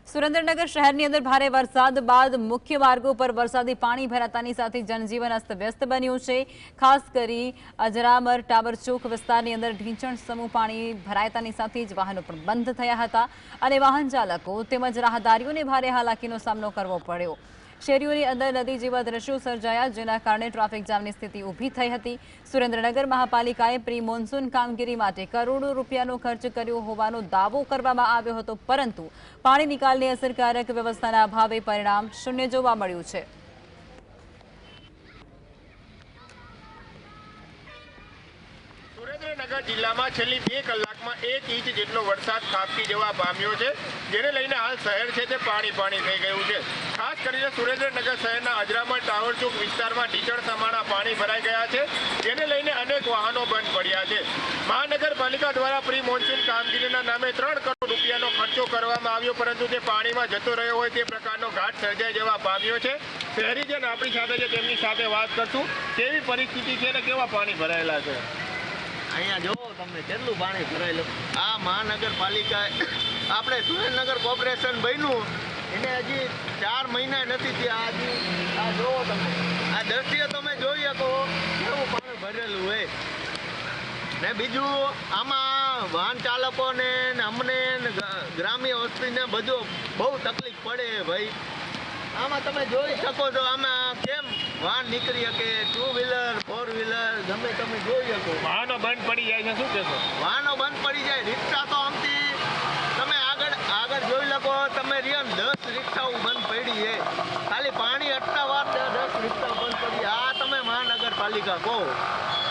સુરેન્દ્રનગર શહેરની અંદર ભારે વરસાદ બાદ મુખ્ય માર્ગો પર વરસાદી પાણી ભરાતાની સાથે જનજીવન અસ્તવ્યસ્ત બન્યું છે। ખાસ કરી અજરામર ટાવર ચોક વિસ્તારની અંદર ઢીંચણ સમૂહ પાણી ભરાતાની સાથે જ વાહનો પણ બંધ થયા હતા અને વાહન ચાલકો તેમજ રાહદારીઓને ભારે હાલાકીનો સામનો કરવો પડ્યો। શેરીઓની અંદર નદી જેવા દ્રશ્યો સર્જાયા, જેના કારણે ટ્રાફિક જામની સ્થિતિ ઊભી થઈ હતી। સુરેન્દ્રનગર મહાપાલિકાએ પ્રી મોન્સૂન કામગીરી માટે કરોડો રૂપિયાનો ખર્ચ કર્યો હોવાનો દાવો કરવામાં આવ્યો હતો, પરંતુ પાણી નિકાલની અસરકારક વ્યવસ્થાના અભાવે પરિણામ શૂન્ય જોવા મળ્યું છે। સુરેન્દ્રનગર જિલ્લામાં છેલ્લી 2 કલાકમાં 1 ઇંચ જેટલો વરસાદ ખાબકી જવા પામ્યો છે, જેને લઈને હાલ શહેર છે તે પાણી થઈ ગયું છે। ખાસ કરીને સુરેન્દ્રનગર શહેરના અજરામર ટાવર ચોક વિસ્તારમાં ઢીંચણ સમાણા પાણી ભરાઈ ગયા છે, જેને લઈને અનેક વાહનો બંધ પડ્યા છે। મહાનગરપાલિકા દ્વારા પ્રી મોન્સૂન કામગીરીના નામે 3 કરોડ રૂપિયાનો ખર્ચો કરવામાં આવ્યો, પરંતુ તે પાણીમાં જતો રહ્યો હોય તે પ્રકારનો ઘાટ સર્જાઈ જવા પામ્યો છે। શહેરીજન આપણી સાથે છે, તેમની સાથે વાત કરશું। કેવી પરિસ્થિતિ છે અને કેવા પાણી ભરાયેલા છે? અહીંયા જોવો તમે કેટલું પાણી ભરાયેલું। આ મહાનગરપાલિકા આપણે સુરેન્દ્રનગર કોર્પોરેશન બન્યું એને હજી 4 મહિના નથી થયા। આ જોવો તમે, આ દ્રશ્ય તમે જોઈ શકો કેવું પાણી ભરેલું હોય ને। બીજું આમાં વાહન ચાલકોને અમને ગ્રામ્ય વસ્તીને બધું બહુ તકલીફ પડે ભાઈ। આમાં તમે જોઈ શકો છો આમાં કેમ વાહન નીકળી શકે, 2 વ્હીલર 4 વ્હીલર ગમે તમે જોઈ શકો વાહનો બંધ પડી જાય છે। શું કહેશો? વાહનો બંધ પડી જાય। રિક્ષા તો આમથી તમે આગળ જોઈ શકો તમે રિયન 10 રિક્ષાઓ બંધ પડી છે, ખાલી પાણી અટકાવવા 10 રિક્ષા બંધ પડી। આ તમે મહાનગરપાલિકા કહો।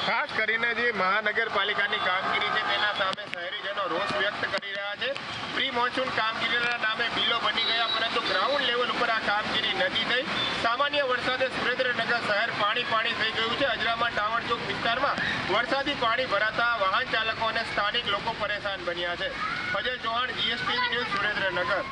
ખાસ કરીને જે મહાનગરપાલિકાની કામગીરી છે તેના સામે શહેરીજનો રોષ વ્યક્ત કરી રહ્યા છે। પ્રી મોન્સૂન કામગીરીના નામે બિલો બની ગયા, પરંતુ ગ્રાઉન્ડ લેવલ ઉપર આ કામગીરી નથી થઈ। સામાન્ય વરસાદે સુરેન્દ્રનગર શહેર પાણી થઈ ગયું છે। અજરામર ટાવર ચોક વિસ્તારમાં વરસાદી પાણી ભરાતા વાહન ચાલકો અને સ્થાનિક લોકો પરેશાન બન્યા છે। Fazal Chauhan, GSTV news, Surendranagar.